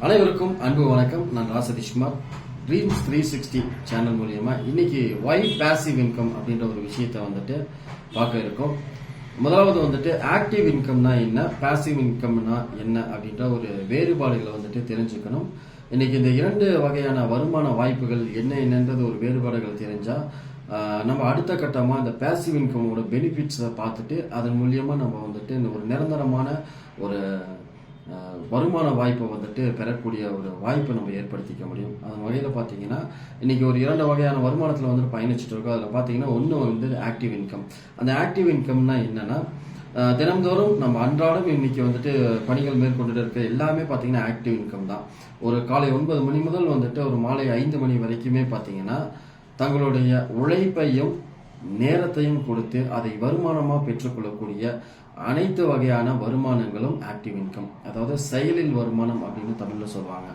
அனைவருக்கும் அன்பு வணக்கம். நான் ராசதீஷ்குமார். ட்ரீம்ஸ் 360 சேனல் மூலியமா இன்னைக்கு வை பாசிவ் இன்கம் அப்படின்ற ஒரு விஷயத்தை வந்துட்டு பார்க்க இருக்கோம். முதலாவது வந்துட்டு ஆக்டிவ் இன்கம்னா என்ன, பாசிவ் இன்கம்னா என்ன அப்படின்ற ஒரு வேறுபாடுகளை வந்துட்டு தெரிஞ்சுக்கணும். இன்னைக்கு இந்த இரண்டு வகையான வருமான வாய்ப்புகள் என்னன்றது ஒரு வேறுபாடுகள் தெரிஞ்சா நம்ம அடுத்த கட்டமாக இந்த பாசிவ் இன்கமோட பெனிஃபிட்ஸை பார்த்துட்டு அதன் மூலியமா நம்ம வந்துட்டு இந்த ஒரு நிரந்தரமான ஒரு வருமான வாய்ப்பை வந்துட்டு பெறக்கூடிய ஒரு வாய்ப்பை நம்ம ஏற்படுத்திக்க முடியும். அதன் வகையில் பார்த்தீங்கன்னா இன்னைக்கு ஒரு இரண்டு வகையான வருமானத்தில் வந்துட்டு பயணிச்சுட்டு இருக்கோம். அதில் பார்த்தீங்கன்னா ஒன்று வந்து ஆக்டிவ் இன்கம். அந்த ஆக்டிவ் இன்கம்னா என்னன்னா, தினம்தோறும் நம்ம அன்றாடம் இன்னைக்கு வந்துட்டு பணிகள் மேற்கொண்டு இருக்க எல்லாமே பார்த்தீங்கன்னா ஆக்டிவ் இன்கம் தான். ஒரு காலை 9 மணி முதல் வந்துட்டு ஒரு மாலை 5 மணி வரைக்குமே பார்த்தீங்கன்னா தங்களுடைய உழைப்பையும் நேரத்தையும் கொடுத்து அதை வருமானமாக பெற்றுக்கொள்ளக்கூடிய அனைத்து வகையான வருமானங்களும் ஆக்டிவ் இன்கம், அதாவது செயலில் வருமானம் அப்படின்னு தமிழ்ல சொல்லுவாங்க.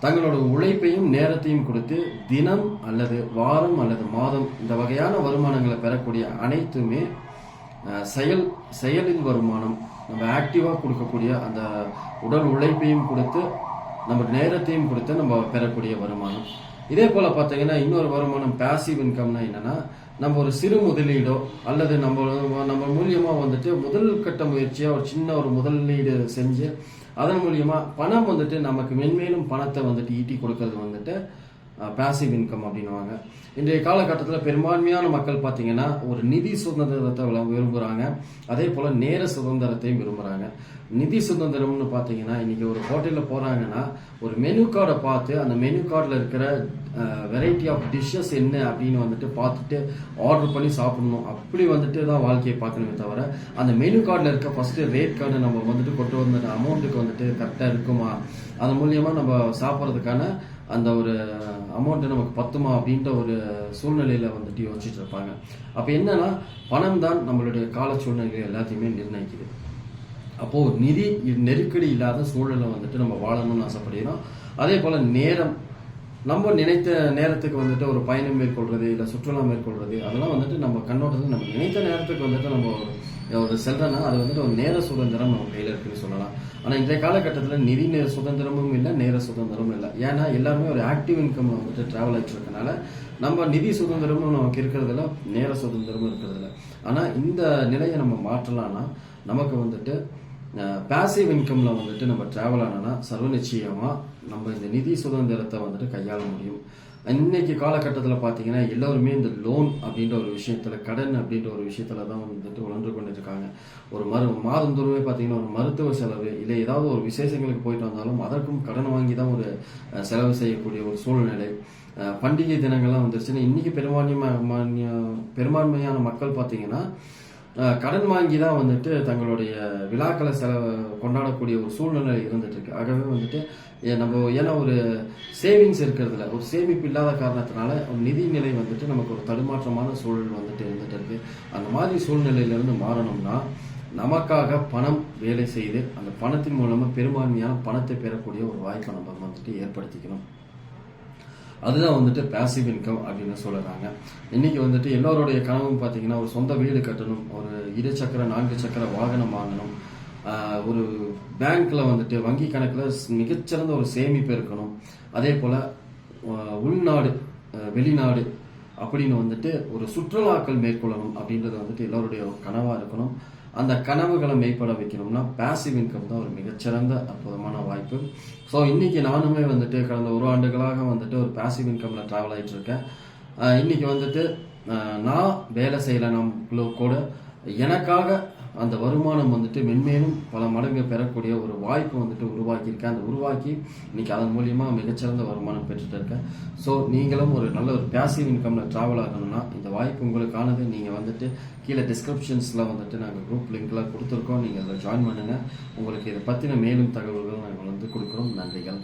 தங்களோட உழைப்பையும் நேரத்தையும் கொடுத்து தினம் அல்லது வாரம் அல்லது மாதம் இந்த வகையான வருமானங்களை பெறக்கூடிய அனைத்துமே செயலில் வருமானம். நம்ம ஆக்டிவா கொடுக்கக்கூடிய அந்த உடல் உழைப்பையும் கொடுத்து நம்ம நேரத்தையும் கொடுத்து நம்ம பெறக்கூடிய வருமானம். இதே போல பார்த்தீங்கன்னா இன்னொரு வருமானம் பாசிவ் இன்கம்னா என்னன்னா, நம்ம ஒரு சிறு முதலீடோ அல்லது நம்ம மூலியமா வந்துட்டு முதல் கட்ட முயற்சியா ஒரு சின்ன ஒரு முதலீடு செஞ்சு அதன் மூலியமா பணம் வந்துட்டு நமக்கு மென்மேலும் பணத்தை வந்துட்டு ஈட்டி கொடுக்கறது வந்துட்டு பாசிவ் இன்கம் அப்படின்வாங்க. இன்றைய காலகட்டத்தில் பெரும்பான்மையான மக்கள் பார்த்தீங்கன்னா ஒரு நிதி சுதந்திரத்தை விரும்புகிறாங்க, அதே போல் நேர சுதந்திரத்தையும் விரும்புகிறாங்க. நிதி சுதந்திரம்னு பார்த்தீங்கன்னா இன்னைக்கு ஒரு ஹோட்டலில் போகிறாங்கன்னா ஒரு மெனு கார்டை பார்த்து அந்த மெனு கார்டில் இருக்கிற வெரைட்டி ஆஃப் டிஷ்ஷஸ் என்ன அப்படின்னு வந்துட்டு பார்த்துட்டு ஆர்டர் பண்ணி சாப்பிடணும். அப்படி வந்துட்டு தான் வாழ்க்கையை பார்க்கணுமே தவிர அந்த மெனு கார்டில் இருக்க ஃபஸ்ட்டு ரேட் கார்டு நம்ம வந்துட்டு கொண்டு வந்த அமௌண்ட்டுக்கு வந்துட்டு கரெக்டாக இருக்குமா, அதன் மூலியமாக நம்ம சாப்பிட்றதுக்கான அந்த ஒரு அமௌண்ட்டு நமக்கு பத்துமா அப்படின்ற ஒரு சூழ்நிலையில வந்துட்டு யோசிச்சுட்டு இருப்பாங்க. அப்போ என்னன்னா, பணம் தான் நம்மளுடைய கால சூழ்நிலை எல்லாத்தையுமே நிர்ணயிக்குது. அப்போ நிதி நெருக்கடி இல்லாத சூழலை வந்துட்டு நம்ம வாழணும்னு ஆசைப்படுகிறோம். அதே போல நேரம், நம்ம நினைத்த நேரத்துக்கு வந்துட்டு ஒரு பயணம் மேற்கொள்றது இல்லை சுற்றுலா மேற்கொள்றது அதெல்லாம் வந்துட்டு நம்ம கண்ணோட்டத்தில் நம்ம நினைத்த நேரத்துக்கு வந்துட்டு நம்ம ஒரு செல்றோம்னா அது வந்துட்டு ஒரு நேர சுதந்திரம் நம்ம கையில் இருக்குன்னு சொல்லலாம். ஆனால் இன்றைய காலகட்டத்தில் நிதி சுதந்திரமும் இல்லை, நேர சுதந்திரமும் இல்லை. ஏன்னா எல்லாருமே ஒரு ஆக்டிவ் இன்கம் வந்துட்டு டிராவல் ஆகிட்டு இருக்கனால நம்ம நிதி சுதந்திரமும் நமக்கு இருக்கிறதில்ல, நேர சுதந்திரமும் இருக்கிறதில்ல. ஆனால் இந்த நிலையை நம்ம மாற்றலாம்னா நமக்கு வந்துட்டு பாசிவ் இன்கம்ல வந்துட்டு நம்ம டிராவல் ஆனோம்னா சர்வ நிச்சயமா நம்ம இந்த நிதி சுதந்திரத்தை வந்துட்டு கையாள முடியும். இன்னைக்கு காலகட்டத்தில் பார்த்தீங்கன்னா எல்லோருமே இந்த லோன் அப்படின்ற ஒரு விஷயத்துல, கடன் அப்படின்ற ஒரு விஷயத்துல தான் வந்துட்டு உணர்ந்து கொண்டு இருக்காங்க. ஒரு மாதந்தோறுமே பார்த்தீங்கன்னா ஒரு மருத்துவ செலவு இல்லை ஏதாவது ஒரு விசேஷங்களுக்கு போயிட்டு வந்தாலும் அதற்கும் கடன் வாங்கி தான் ஒரு செலவு செய்யக்கூடிய ஒரு சூழ்நிலை. பண்டிகை தினங்கள்லாம் வந்துருச்சுன்னா இன்னைக்கு பெரும்பான்மையான மக்கள் பார்த்தீங்கன்னா கடன் வாங்கி தான் வந்துட்டு தங்களுடைய விழாக்களை கொண்டாடக்கூடிய ஒரு சூழ்நிலை இருந்துட்டு இருக்கு. ஆகவே வந்துட்டு நம்ம ஏன்னா ஒரு சேவிங்ஸ் இருக்கிறதுல ஒரு சேமிப்பு இல்லாத காரணத்தினால ஒரு நிதி நிலை வந்துட்டு நமக்கு ஒரு தடுமாற்றமான சூழல் வந்துட்டு இருந்துட்டு இருக்கு. அந்த மாதிரி சூழ்நிலையிலிருந்து மாறணும்னா நமக்காக பணம் வேலை செய்து அந்த பணத்தின் மூலமா பெரும்பான்மையான பணத்தை பெறக்கூடிய ஒரு வாய்ப்பை நம்ம வந்துட்டு ஏற்படுத்திக்கணும். அதுதான் வந்துட்டு பாசிவ் இன்கம் அப்படின்னு சொல்லுறாங்க. இன்னைக்கு வந்துட்டு எல்லோருடைய கனவும் பார்த்தீங்கன்னா ஒரு சொந்த வீடு கட்டணும், ஒரு 2 சக்கர 4 சக்கர வாகனம் வாங்கணும், ஒரு பேங்க்ல வந்துட்டு வங்கி கணக்கில் மிகச்சிறந்த ஒரு சேமிப்பு இருக்கணும், அதே போல உள்நாடு வெளிநாடு அப்படின்னு வந்துட்டு ஒரு சுற்றுலாக்கள் மேற்கொள்ளணும் அப்படின்றது வந்துட்டு எல்லோருடைய ஒரு கனவா இருக்கணும். அந்த கனவுகளை மெய்ப்பட வைக்கணும்னா பாசிவ் இன்கம் தான் ஒரு மிகச்சிறந்த அற்புதமான வாய்ப்பு. ஸோ இன்னைக்கு நானுமே வந்துட்டு கடந்த 1 ஆண்டுகளாக வந்துட்டு ஒரு பாசிவ் இன்கம்ல டிராவல் ஆகிட்டு இருக்கேன். இன்னைக்கு வந்துட்டு நான் வேலை செய்யலாம் கூட எனக்காக அந்த வருமானம் வந்துட்டு மென்மேலும் பல மடங்கு பெறக்கூடிய ஒரு வாய்ப்பு வந்துட்டு உருவாக்கியிருக்கேன். அந்த உருவாக்கி இன்னைக்கு அதன் மூலியமா மிகச்சிறந்த வருமானம் பெற்றுட்டு இருக்கேன். ஸோ நீங்களும் ஒரு நல்ல ஒரு பாசிவ் இன்கம்ல டிராவல் ஆகணும்னா இந்த வாய்ப்பு உங்களுக்கானது. நீங்க வந்துட்டு கீழே டிஸ்கிரிப்ஷன்ஸ்ல வந்துட்டு நாங்கள் குரூப் லிங்க்லாம் கொடுத்துருக்கோம், நீங்க அதில் ஜாயின் பண்ணுங்க. உங்களுக்கு இதை பத்தின மேலும் தகவல்கள் நாங்கள் வந்து கொடுக்குறோம். நன்றிகள்.